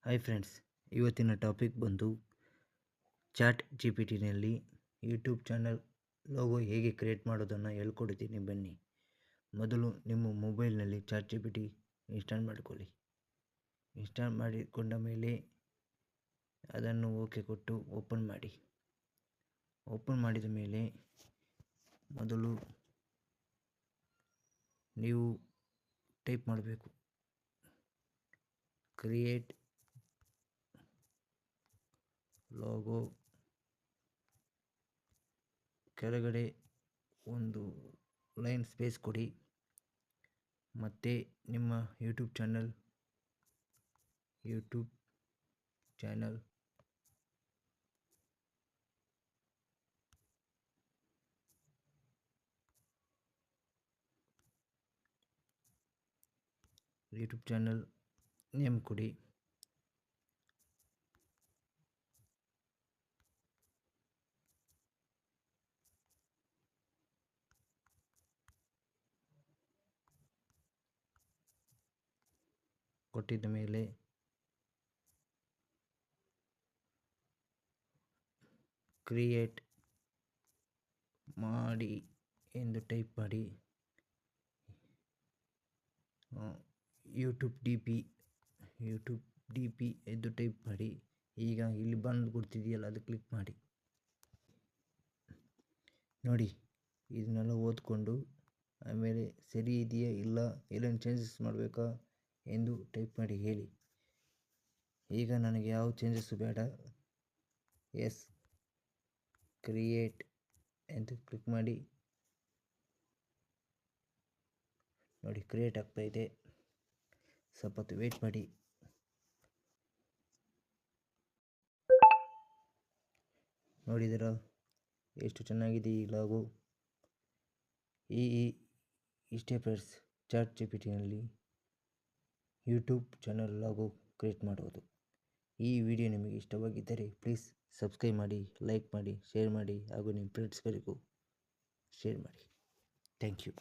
Hi friends, ಇವತ್ತಿನ topic ಬಂದು chat G P ಟಿನಲ್ಲಿ ಯೂಟ್ಯೂಬ್ ಚಾನಲ್ ಲೋಗೋ ಹೇಗೆ ಕ್ರಿಯೇಟ್ ಮಾಡೋದನ್ನು ಹೇಳ್ಕೊಡ್ತೀನಿ ಬನ್ನಿ. ಮೊದಲು ನಿಮ್ಮ ಮೊಬೈಲ್ನಲ್ಲಿ chat G P T install ಮಾಡಿಕೊಳ್ಳಿ. ಇನ್ಸ್ಟಾಲ್ ಮಾಡಿಕೊಂಡ ಮೇಲೆ ಅದನ್ನು ಓಕೆ ಕೊಟ್ಟು ಓಪನ್ ಮಾಡಿ. ಓಪನ್ ಮಾಡಿದ ಮೇಲೆ ಮೊದಲು ನೀವು ಟೈಪ್ ಮಾಡಬೇಕು, ಕ್ರಿಯೇಟ್ ಲೋಗೋ. ಕೆಳಗಡೆ ಒಂದು ಲೈನ್ ಸ್ಪೇಸ್ ಕೊಡಿ. ಮತ್ತು ನಿಮ್ಮ ಯೂಟ್ಯೂಬ್ ಚಾನಲ್ ನೇಮ್ ಕೊಡಿ. ಕೊಟ್ಟಿದ್ದ ಮೇಲೆ ಕ್ರಿಯೇಟ್ ಮಾಡಿ ಎಂದು ಟೈಪ್ ಮಾಡಿ. ಯೂಟ್ಯೂಬ್ ಡಿ ಪಿ ಎಂದು ಟೈಪ್ ಮಾಡಿ. ಈಗ ಇಲ್ಲಿ ಬಂದು ಕೊಡ್ತಿದೆಯಲ್ಲ, ಅದು ಕ್ಲಿಕ್ ಮಾಡಿ. ನೋಡಿ, ಇದನ್ನೆಲ್ಲ ಓದ್ಕೊಂಡು ಆಮೇಲೆ ಸರಿ ಇದೆಯಾ ಇಲ್ಲ ಎಲ್ಲೇನು ಚೇಂಜಸ್ ಮಾಡಬೇಕಾ ಎಂದು ಟೈಪ್ ಮಾಡಿ ಹೇಳಿ. ಈಗ ನನಗೆ ಯಾವ ಚೇಂಜಸ್ಸು ಬೇಡ. ಎಸ್ ಕ್ರಿಯೇಟ್ ಎಂದು ಕ್ಲಿಕ್ ಮಾಡಿ. ನೋಡಿ, ಕ್ರಿಯೇಟ್ ಆಗ್ತಾ ಇದೆ. ಸ್ವಲ್ಪ ಹೊತ್ತು ವೇಟ್ ಮಾಡಿ. ನೋಡಿದರ ಎಷ್ಟು ಚೆನ್ನಾಗಿದೆ ಈ ಲಾಗೋ. ಇಷ್ಟೇ ಫ್ರೆಂಡ್ಸ್, ಚಾಟ್ ಜಿ ಪಿ ಟಿನಲ್ಲಿ ಯೂಟ್ಯೂಬ್ ಚಾನಲ್ ಲಾಗೋ ಕ್ರಿಯೇಟ್ ಮಾಡುವುದು. ಈ ವಿಡಿಯೋ ನಿಮಗೆ ಇಷ್ಟವಾಗಿದ್ದರೆ ಪ್ಲೀಸ್ ಸಬ್ಸ್ಕ್ರೈಬ್ ಮಾಡಿ, ಲೈಕ್ ಮಾಡಿ, ಶೇರ್ ಮಾಡಿ ಹಾಗೂ ನಿಮ್ಮ ಫ್ರೆಂಡ್ಸ್ಗಳಿಗೂ ಶೇರ್ ಮಾಡಿ. Thank you.